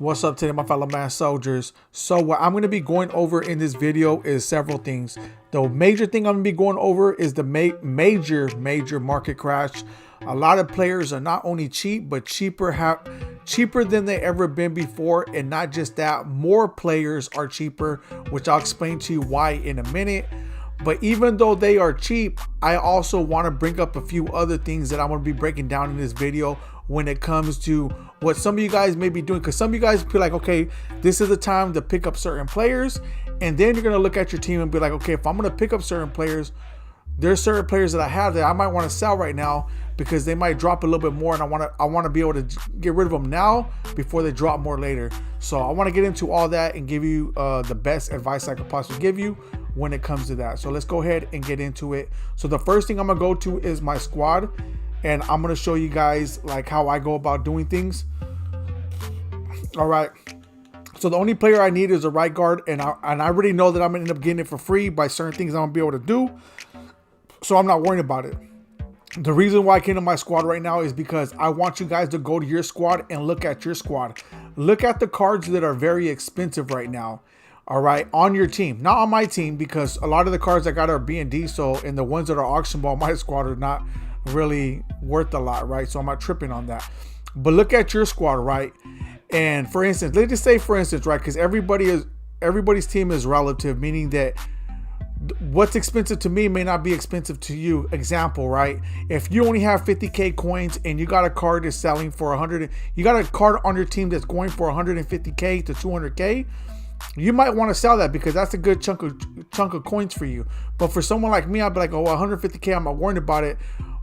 What's up today, my fellow man soldiers? So what I'm going to be going over in this video is several things. The major thing I'm going to be going over is the major market crash. A lot of players are not only cheap, but cheaper than they ever been before. And not just that, more players are cheaper, which I'll explain to you why in a minute. But even though they are cheap, I also want to bring up a few other things that I'm going to be breaking down in this video when it comes to what some of you guys may be doing. Because some of you guys feel like, okay, this is the time to pick up certain players. And then you're going to look at your team and be like, okay, if I'm going to pick up certain players, there's certain players that I have that I might want to sell right now because they might drop a little bit more, and I want to be able to get rid of them now before they drop more later. So I want to get into all that and give you the best advice I could possibly give you when it comes to that. So let's go ahead and get into it. So the first thing I'm gonna go to is my squad, and I'm gonna show you guys like how I go about doing things. All right. So the only player I need is a right guard, and I already know that I'm gonna end up getting it for free by certain things I'm gonna be able to do. So I'm not worried about it. The reason why I came to my squad right now is because I want you guys to go to your squad and look at your squad. Look at the cards that are very expensive right now. All right, on your team, not on my team, because a lot of the cards I got are B&D. So, and the ones that are auction ball, my squad are not really worth a lot, right? So I'm not tripping on that. But look at your squad, right? And for instance, let's just say, for instance, right, because everybody's team is relative, meaning that what's expensive to me may not be expensive to you. Example, right? If you only have 50k coins and you got a card that's selling for 100, you got a card on your team that's going for 150k to 200k, you might want to sell that because that's a good chunk of coins for you. But for someone like me, I'd be like, oh, 150k, I'm not worried about it.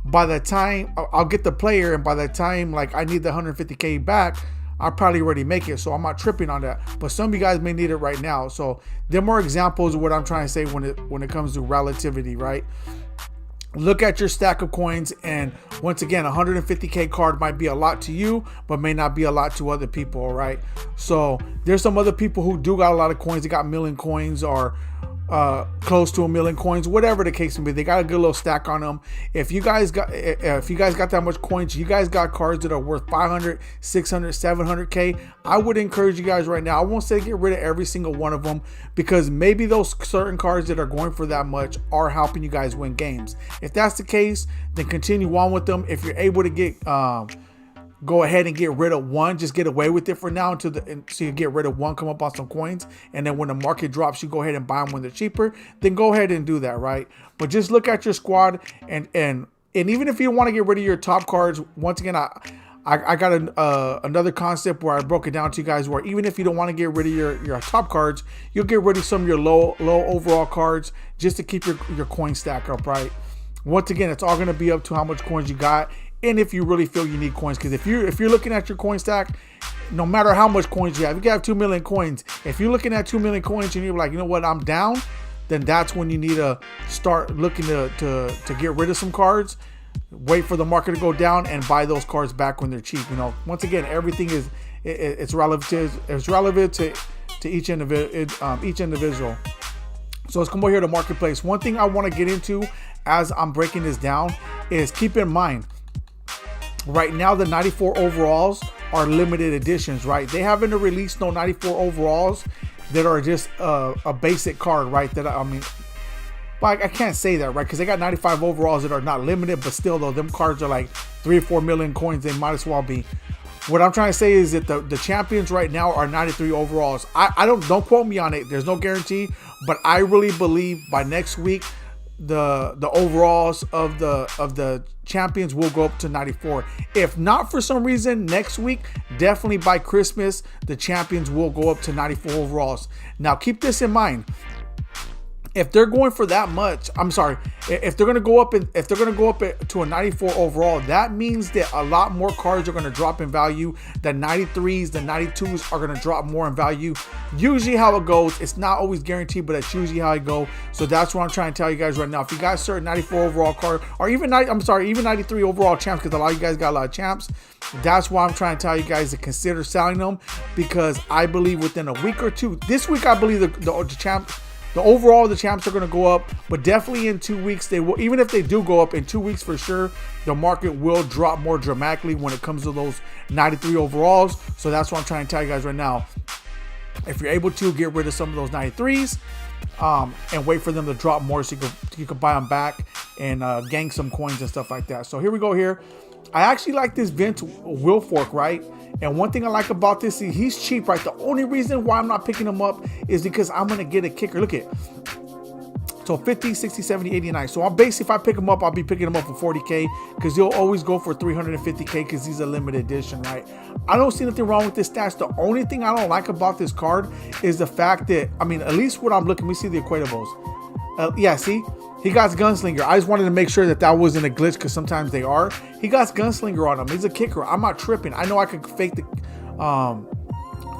By the time I'll get the player, and by the time like I need the 150k back, I'll probably already make it. So I'm not tripping on that. But some of you guys may need it right now. So there are more examples of what I'm trying to say when it comes to relativity, right? Look at your stack of coins, and once again, 150k card might be a lot to you, but may not be a lot to other people. All right. So there's some other people who do got a lot of coins. They got 1 million coins or close to 1 million coins, whatever the case may be. They got a good little stack on them. If you guys got that much coins, you guys got cards that are worth 500, 600, 700k. I would encourage you guys right now, I won't say get rid of every single one of them, because maybe those certain cards that are going for that much are helping you guys win games. If that's the case, then continue on with them. If you're able to get go ahead and get rid of one, just get away with it for now so you get rid of one, come up on some coins, and then when the market drops, you go ahead and buy them when they're cheaper. Then go ahead and do that, right? But just look at your squad, and even if you want to get rid of your top cards, once again, I got another concept where I broke it down to you guys, where even if you don't want to get rid of your top cards, you'll get rid of some of your low overall cards just to keep your coin stack up, right? Once again, it's all going to be up to how much coins you got, and if you really feel you need coins. Because if you're looking at your coin stack, no matter how much coins you have, you can have 2 million coins. If you're looking at 2 million coins and you're like, you know what, I'm down, then that's when you need to start looking to get rid of some cards. Wait for the market to go down and buy those cards back when they're cheap. You know, once again, everything it's relevant. It's relevant to each individual. So let's come over here to marketplace. One thing I want to get into as I'm breaking this down is, keep in mind, right now the 94 overalls are limited editions, right? They haven't released no 94 overalls that are just a basic card, right? That I mean, well, I can't say that, right? Because they got 95 overalls that are not limited, but still though, them cards are like 3 or 4 million coins. They might as well be. What I'm trying to say is that the champions right now are 93 overalls. I don't quote me on it. There's no guarantee, but I really believe by next week the overalls of the champions will go up to 94. If not for some reason next week, definitely by Christmas the champions will go up to 94 overalls. Now keep this in mind. If they're going for that much, if they're going to go up to a 94 overall, that means that a lot more cards are going to drop in value. The 93s, the 92s are going to drop more in value. Usually how it goes, it's not always guaranteed, but it's usually how it goes. So that's what I'm trying to tell you guys right now. If you guys certain 94 overall card, or even 93 overall champs, because a lot of you guys got a lot of champs, that's why I'm trying to tell you guys to consider selling them, because I believe within a week or two, this week I believe the champ The overall, the champs are going to go up, but definitely in 2 weeks they will. Even if they do go up in 2 weeks, for sure, the market will drop more dramatically when it comes to those 93 overalls. So that's what I'm trying to tell you guys right now. If you're able to get rid of some of those 93s, and wait for them to drop more, so you can buy them back and gang some coins and stuff like that. So here we go here. I actually like this Vince wheel fork, right? And one thing I like about this is he's cheap, right? The only reason why I'm not picking him up is because I'm going to get a kicker. Look at, so 50, 60, 70, 89. So I'm basically, if I pick him up, I'll be picking him up for 40K, because he'll always go for 350K because he's a limited edition, right? I don't see nothing wrong with this stats. The only thing I don't like about this card is the fact that, I mean, at least what I'm looking, we see the equatables. Yeah, see? He got Gunslinger. I just wanted to make sure that that wasn't a glitch, because sometimes they are. He got Gunslinger on him. He's a kicker. I'm not tripping. I know I could fake the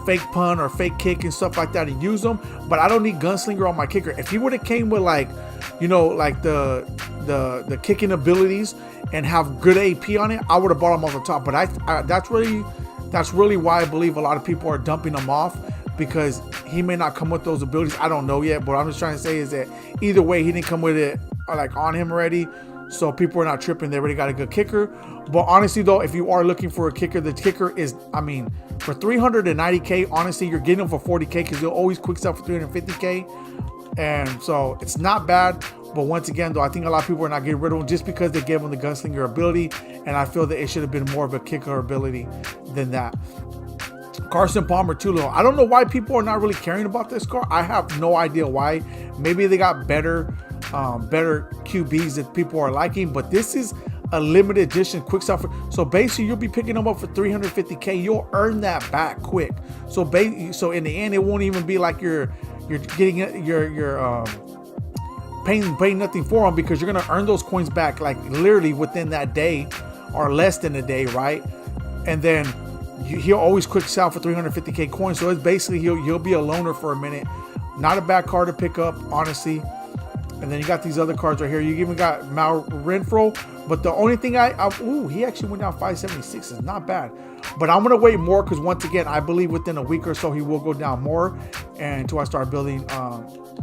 fake punt or fake kick and stuff like that and use them, but I don't need Gunslinger on my kicker. If he would have came with, like, you know, like the kicking abilities and have good AP on it, I would have bought him off the top. But that's really why I believe a lot of people are dumping him off, because he may not come with those abilities. I don't know yet, but I'm just trying to say is that either way, he didn't come with it like on him already, so people are not tripping. They already got a good kicker. But honestly though, if you are looking for a kicker, the kicker is, I mean, for 390K, honestly, you're getting him for 40K, because he'll always quick sell for 350K, and so it's not bad. But once again though, I think a lot of people are not getting rid of him just because they gave him the Gunslinger ability, and I feel that it should have been more of a kicker ability than that. Carson Palmer too low. I don't know why people are not really caring about this car. I have no idea why. Maybe they got better QBs that people are liking, but this is a limited edition quick sell. So basically, you'll be picking them up for 350K. You'll earn that back quick. So in the end, it won't even be like you're getting you're paying nothing for them, because you're gonna earn those coins back like literally within that day or less than a day, right? And then he'll always quick sell for 350K coins. So it's basically he'll be a loaner for a minute. Not a bad card to pick up, honestly. And then you got these other cards right here. You even got Mal Renfro. But the only thing ooh, he actually went down 576. It's not bad. But I'm going to wait more, because once again, I believe within a week or so, he will go down more, and until I start building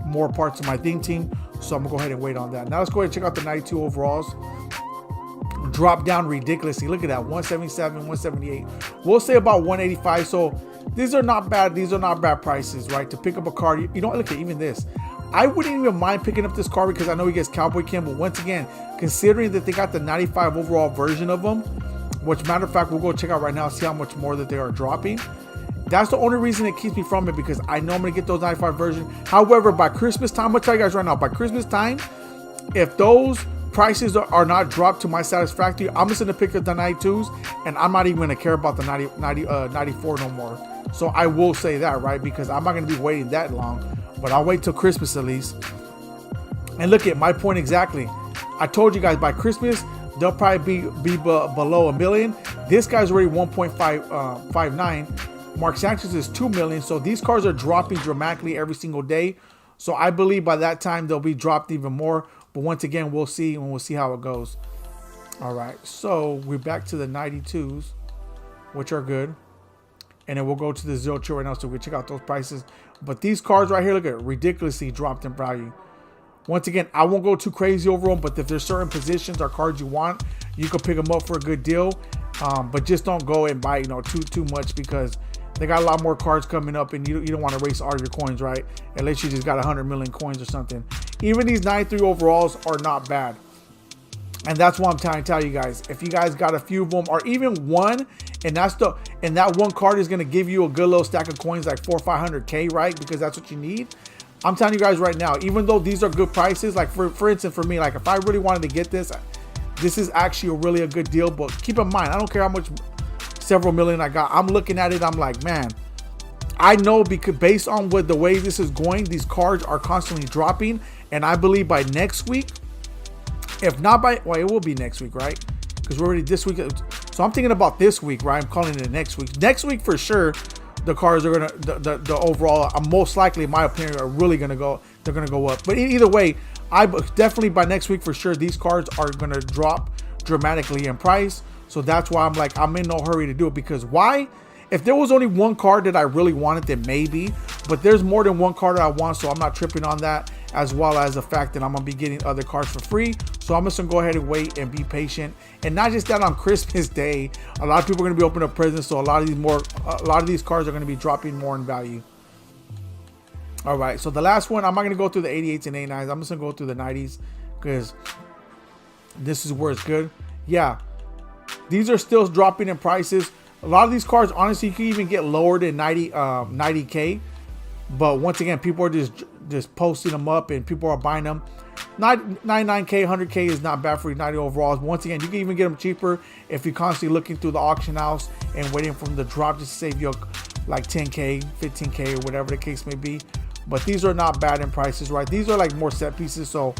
more parts of my theme team. So I'm going to go ahead and wait on that. Now let's go ahead and check out the 92 overalls. Drop down ridiculously. Look at that, 177, 178. We'll say about 185. So these are not bad. These are not bad prices, right? To pick up a card. You know, look at even this. I wouldn't even mind picking up this card, because I know he gets Cowboy Kim. But once again, considering that they got the 95 overall version of them, which matter of fact, we'll go check out right now, see how much more that they are dropping. That's the only reason it keeps me from it, because I know I'm going to get those 95 version. However, by Christmas time, I'm going to tell you guys right now, by Christmas time, if those prices are not dropped to my satisfactory, I'm just going to pick up the 92s, and I'm not even going to care about the 94 no more. So I will say that, right? Because I'm not going to be waiting that long, but I'll wait till Christmas at least. And look at my point exactly. I told you guys by Christmas, they'll probably be below $1 million. This guy's already 1.59. Mark Sanchez is 2 million. So these cards are dropping dramatically every single day. So I believe by that time they'll be dropped even more. But once again, we'll see, and we'll see how it goes. All right, so we're back to the 92s, which are good. And then we'll go to the Zero Chill right now, so we can check out those prices. But these cards right here, look at it, ridiculously dropped in value. Once again, I won't go too crazy over them, but if there's certain positions or cards you want, you can pick them up for a good deal. But just don't go and buy, too much, because they got a lot more cards coming up, and you don't want to waste all your coins, right? Unless you just got 100 million coins or something. Even these 93 overalls are not bad. And that's what I'm trying to tell you guys. If you guys got a few of them, or even one, and that one card is going to give you a good little stack of coins, like 400 or 500K, right? Because that's what you need. I'm telling you guys right now, even though these are good prices, like for instance, for me, like if I really wanted to get this is actually a good deal. But keep in mind, I don't care how much several million I got. I'm looking at it, I'm like, man, I know, because based on the way this is going, these cards are constantly dropping. And I believe by next week, if not by, well, it will be next week, right? Because we're already this week. So I'm thinking about this week, right? I'm calling it next week. Next week for sure, the cards are gonna the overall, most likely, in my opinion, are really gonna go. They're gonna go up. But either way, I definitely by next week for sure, these cards are gonna drop dramatically in price. So that's why I'm in no hurry to do it. Because why? If there was only one card that I really wanted, then maybe. But there's more than one card that I want, so I'm not tripping on that, as well as the fact that I'm going to be getting other cards for free. So I'm just going to go ahead and wait and be patient. And not just that, on Christmas Day, a lot of people are going to be opening up presents, so a lot of these cards are going to be dropping more in value. All right, so the last one, I'm not going to go through the 88s and 89s. I'm just going to go through the 90s because this is where it's good. Yeah, these are still dropping in prices. A lot of these cards, honestly, you can even get lower than 90K. But once again, people are just posting them up and people are buying them. 99K, 100K is not bad for 90 overalls. Once again, you can even get them cheaper if you're constantly looking through the auction house and waiting for them to drop just to save you like 10K, 15K, or whatever the case may be. But these are not bad in prices, right? These are like more set pieces. So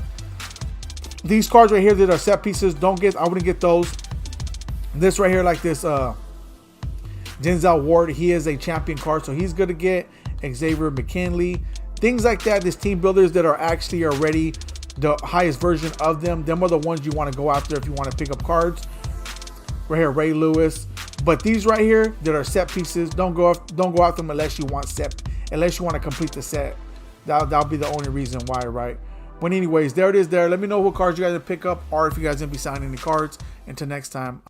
these cards right here that are set pieces, I wouldn't get those. This right here, like this Denzel Ward, he is a champion card, so he's good to get. Xavier McKinley, things like that. These team builders that are actually already the highest version of them are the ones you want to go after if you want to pick up cards. Right here, Ray Lewis. But these right here that are set pieces, don't go after them unless you want to complete the set. That'll be the only reason why, right? But anyways, there it is there. Let me know what cards you guys pick up, or if you guys gonna be signing any cards. Until next time.